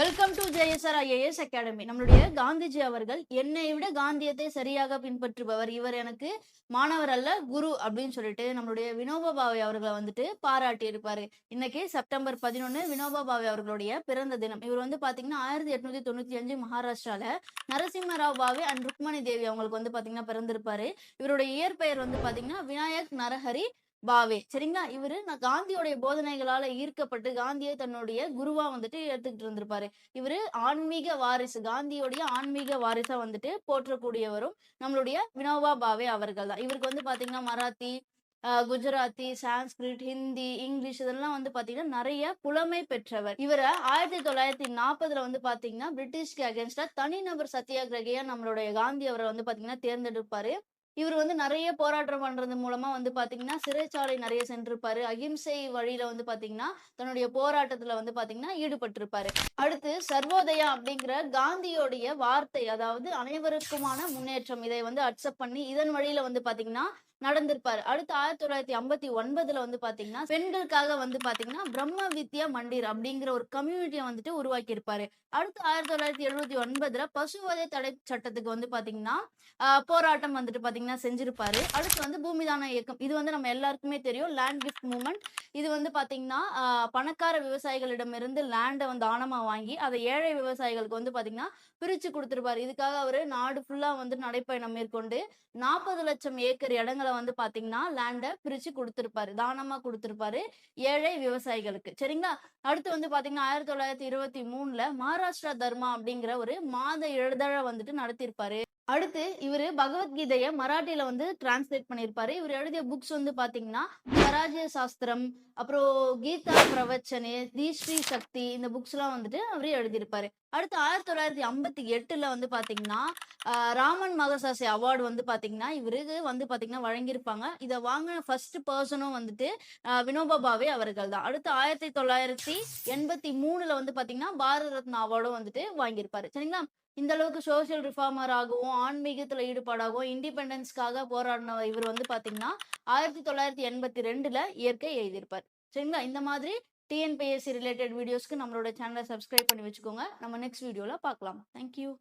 Welcome to JSR IAS academy. நம்மளுடைய காந்திஜி அவர்கள் என்னை விட காந்தியத்தை சரியாக பின்பற்றுபவர், இவர் எனக்கு மாணவர் அல்ல குரு அப்படின்னு சொல்லிட்டு நம்மளுடைய வினோபா பாவே அவர்களை வந்துட்டு பாராட்டி இருப்பாரு. இன்னைக்கு செப்டம்பர் 11 வினோபா பாவே அவர்களுடைய பிறந்த தினம். இவர் வந்து பாத்தீங்கன்னா 1895 மகாராஷ்டிரால நரசிம்மராவ் பாவே அண்ட் ருக்மணி தேவி அவங்களுக்கு வந்து பாத்தீங்கன்னா பிறந்திருப்பாரு. இவருடைய இயற்பெயர் வந்து பாத்தீங்கன்னா விநாயக் நரஹரி பாவே. சரிங்களா? இவரு காந்தியோடைய போதனைகளால ஈர்க்கப்பட்டு காந்தியை தன்னுடைய குருவா வந்துட்டு எடுத்துக்கிட்டு இருந்திருப்பாரு. இவரு ஆன்மீக வாரிசு, காந்தியோடைய ஆன்மீக வாரிசா வந்துட்டு போற்றக்கூடியவரும் நம்மளுடைய வினோபா பாவே அவர்கள் தான். இவருக்கு வந்து பாத்தீங்கன்னா மராத்தி, குஜராத்தி, சான்ஸ்கிரிட், ஹிந்தி, இங்கிலீஷ் இதெல்லாம் வந்து பாத்தீங்கன்னா நிறைய புலமை பெற்றவர். இவரை 1940 வந்து பாத்தீங்கன்னா பிரிட்டிஷ்க்கு அகேன்ஸ்டா தனிநபர் சத்தியாகிரகியா நம்மளுடைய காந்தி அவரை வந்து பாத்தீங்கன்னா தேர்ந்தெடுப்பாரு. இவர் வந்து நிறைய போராட்டம் பண்றது மூலமா வந்து பாத்தீங்கன்னா சிறைச்சாலை நிறைய சென்றிருப்பாரு. அகிம்சை வழியில வந்து பாத்தீங்கன்னா தன்னுடைய போராட்டத்துல வந்து பாத்தீங்கன்னா ஈடுபட்டிருப்பாரு. அடுத்து சர்வோதயா அப்படிங்கிற காந்தியோடைய வார்த்தை, அதாவது அனைவருக்குமான முன்னேற்றம், இதை வந்து அக்செப்ட் பண்ணி இதன் வழியில வந்து பாத்தீங்கன்னா நடந்திருப்பாரு. அடுத்து 1959 வந்து பாத்தீங்கன்னா பெண்களுக்காக வந்து பாத்தீங்கன்னா பிரம்ம வித்யா மண்டிர் அப்படிங்கிற ஒரு கம்யூனிட்டியை வந்துட்டு உருவாக்கி இருப்பாரு. அடுத்து 1979 பசுவதை தடை சட்டத்துக்கு வந்து பாத்தீங்கன்னா போராட்டம் வந்துட்டு பாத்தீங்கன்னா செஞ்சிருப்பாரு. அடுத்து வந்து பூமிதான இயக்கம், இது வந்து நம்ம எல்லாருக்குமே தெரியும், லேண்ட் கிஃப்ட் மூவ்மெண்ட். இது வந்து பாத்தீங்கன்னா பணக்கார விவசாயிகளிடமிருந்து லேண்டை வந்து தானமா வாங்கி அதை ஏழை விவசாயிகளுக்கு வந்து பாத்தீங்கன்னா பிரிச்சு கொடுத்திருப்பாரு. இதுக்காக அவரு நாடு ஃபுல்லா வந்து நடைப்பயணம் மேற்கொண்டு 40 லட்சம் ஏக்கர் இடங்களை வந்து பாத்தீங்கன்னா லேண்டை பிரிச்சு கொடுத்திருப்பாரு, தானமா கொடுத்திருப்பாரு ஏழை விவசாயிகளுக்கு. சரிங்களா? அடுத்து வந்து பாத்தீங்கன்னா 1923 மகாராஷ்டிரா தர்மா அப்படிங்கிற ஒரு மாத இதழை வந்துட்டு நடத்தியிருப்பாரு. அடுத்து இவரு பகவத்கீதைய மராட்டியில வந்து டிரான்ஸ்லேட் பண்ணியிருப்பாரு. இவர் எழுதிய புக்ஸ் வந்து பாத்தீங்கன்னா ஸ்வராஜ்ய சாஸ்திரம், அப்புறம் கீதா பிரவச்சனே, தீஸ்ரீ சக்தி, இந்த புக்ஸ் எல்லாம் வந்துட்டு அவரு எழுதியிருப்பாரு. அடுத்து 1958 வந்து பாத்தீங்கன்னா ராமன் மகசாசே அவார்டு வந்து பாத்தீங்கன்னா இவருக்கு வந்து பாத்தீங்கன்னா வழங்கியிருப்பாங்க. இதை வாங்கின ஃபர்ஸ்ட் பர்சனும் வந்துட்டு வினோபா பாவே அவர்கள் தான். அடுத்து 1983 வந்து பாத்தீங்கன்னா பாரத ரத்னா அவார்டும் வந்துட்டு வாங்கியிருப்பாரு. சரிங்களா? இந்த அளவுக்கு சோசியல் ரிஃபார்மர் ஆகவும் ஆன்மீகத்துல ஈடுபாடாகவும் இண்டிபெண்டன்ஸ்க்காக போராடின இவர் வந்து பாத்தீங்கன்னா 1982 இயற்கை எழுதியிருப்பார். சரிங்களா? இந்த மாதிரி டிஎன்பிஎஸ்சி ரிலேட்டட் வீடியோஸ்க்கு நம்மளோட சேனலை சப்ஸ்கிரைப் பண்ணி வச்சுக்கோங்க. நம்ம நெக்ஸ்ட் வீடியோல பார்க்கலாம். தேங்க்யூ.